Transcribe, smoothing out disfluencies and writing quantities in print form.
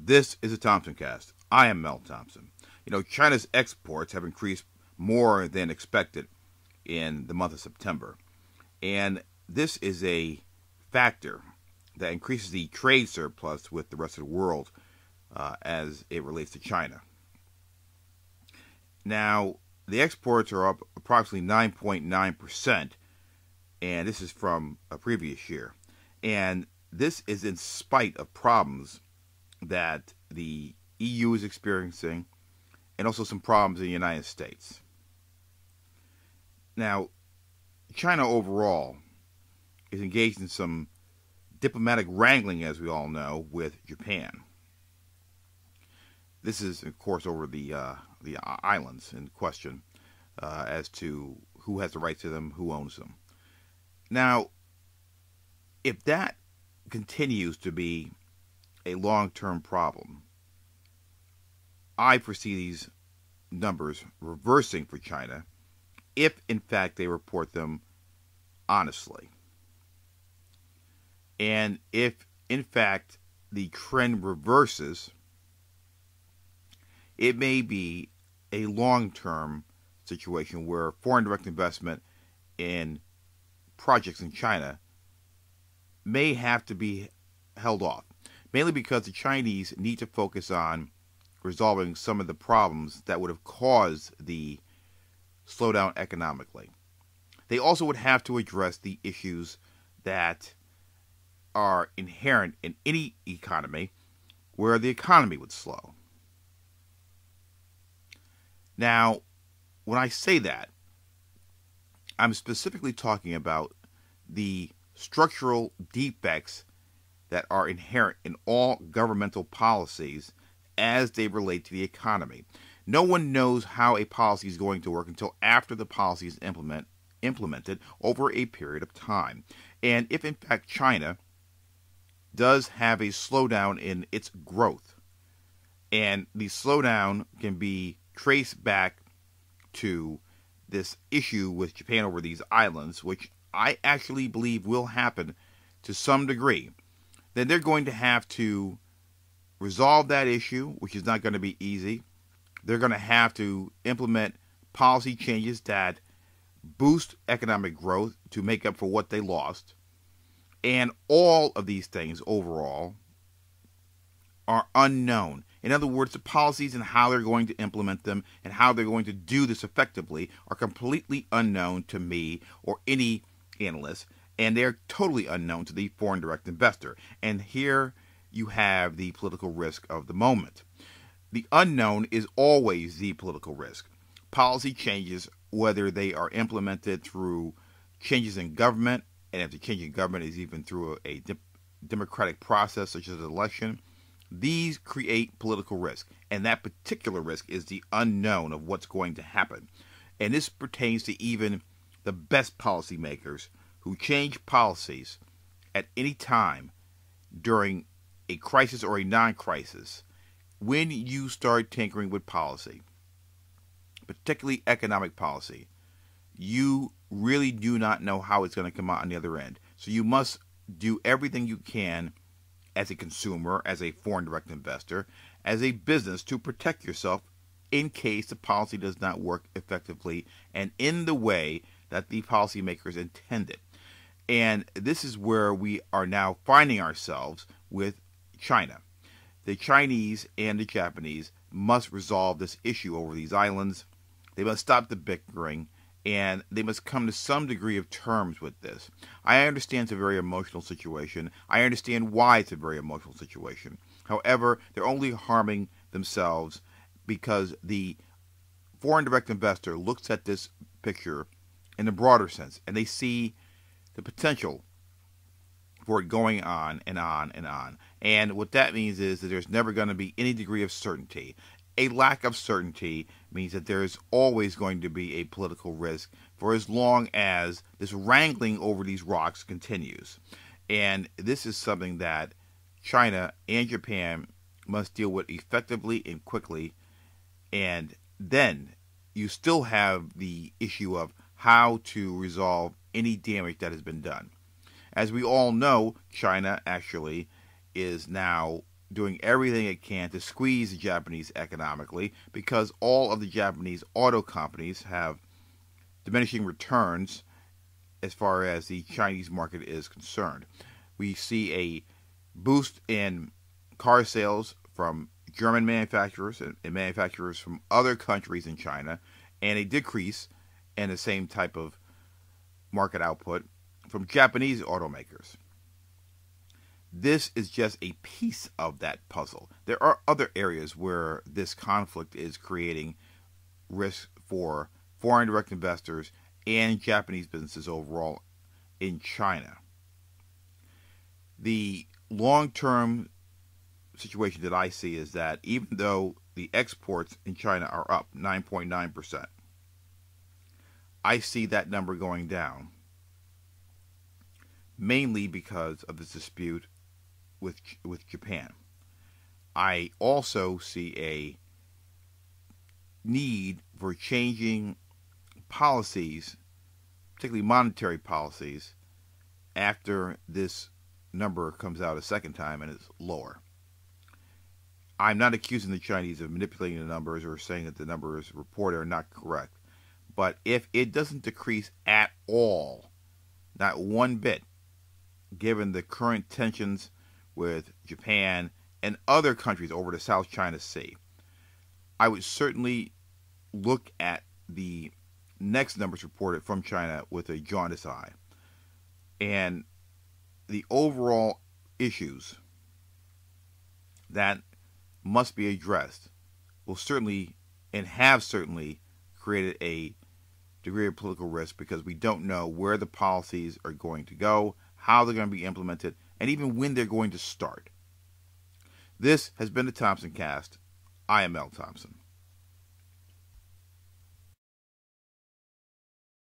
This is a Thompson Cast. I am Mel Thompson. China's exports have increased more than expected in the month of September. And this is a factor that increases the trade surplus with the rest of the world as it relates to China. Now, the exports are up approximately 9.9%, and this is from a previous year. And this is in spite of problems that the EU is experiencing and also some problems in the United States. Now, China overall is engaged in some diplomatic wrangling, as we all know, with Japan. This is, of course, over the islands in question as to who has the right to them, who owns them. Now, if that continues to be a long-term problem, I foresee these numbers reversing for China if, in fact, they report them honestly. And if, in fact, the trend reverses, it may be a long-term situation where foreign direct investment in projects in China may have to be held off, mainly because the Chinese need to focus on resolving some of the problems that would have caused the slowdown economically. They also would have to address the issues that are inherent in any economy where the economy would slow. Now, when I say that, I'm specifically talking about the structural defects that are inherent in all governmental policies as they relate to the economy. No one knows how a policy is going to work until after the policy is implemented over a period of time. And if in fact China does have a slowdown in its growth, and the slowdown can be traced back to this issue with Japan over these islands, which I actually believe will happen to some degree, then they're going to have to resolve that issue, which is not going to be easy. They're going to have to implement policy changes that boost economic growth to make up for what they lost. And all of these things overall are unknown. In other words, the policies and how they're going to implement them and how they're going to do this effectively are completely unknown to me or any analyst, and they're totally unknown to the foreign direct investor. And here you have the political risk of the moment. The unknown is always the political risk. Policy changes, whether they are implemented through changes in government, and if the change in government is even through a democratic process such as an election, these create political risk. And that particular risk is the unknown of what's going to happen. And this pertains to even the best policymakers who change policies at any time during a crisis or a non-crisis. When you start tinkering with policy, particularly economic policy, you really do not know how it's going to come out on the other end. So you must do everything you can as a consumer, as a foreign direct investor, as a business to protect yourself in case the policy does not work effectively and in the way that the policymakers intended. And this is where we are now finding ourselves with China. The Chinese and the Japanese must resolve this issue over these islands. They must stop the bickering, and they must come to some degree of terms with this. I understand it's a very emotional situation. I understand why it's a very emotional situation. However, they're only harming themselves because the foreign direct investor looks at this picture in a broader sense, and they see the potential for it going on and on and on. And what that means is that there's never going to be any degree of certainty. A lack of certainty means that there's always going to be a political risk for as long as this wrangling over these rocks continues. And this is something that China and Japan must deal with effectively and quickly. And then you still have the issue of how to resolve any damage that has been done. As we all know, China actually is now doing everything it can to squeeze the Japanese economically because all of the Japanese auto companies have diminishing returns as far as the Chinese market is concerned. We see a boost in car sales from German manufacturers and manufacturers from other countries in China, and a decrease in the same type of market output from Japanese automakers. This is just a piece of that puzzle. There are other areas where this conflict is creating risk for foreign direct investors and Japanese businesses overall in China. The long-term situation that I see is that even though the exports in China are up 9.9%, I see that number going down, mainly because of this dispute with Japan. I also see a need for changing policies, particularly monetary policies, after this number comes out a second time and it's lower. I'm not accusing the Chinese of manipulating the numbers or saying that the numbers reported are not correct. But if it doesn't decrease at all, not one bit, given the current tensions with Japan and other countries over the South China Sea, I would certainly look at the next numbers reported from China with a jaundiced eye. And the overall issues that must be addressed will certainly and have certainly created a degree of political risk because we don't know where the policies are going to go, how they're going to be implemented, and even when they're going to start. This has been the Thompson Cast. I am Mel Thompson.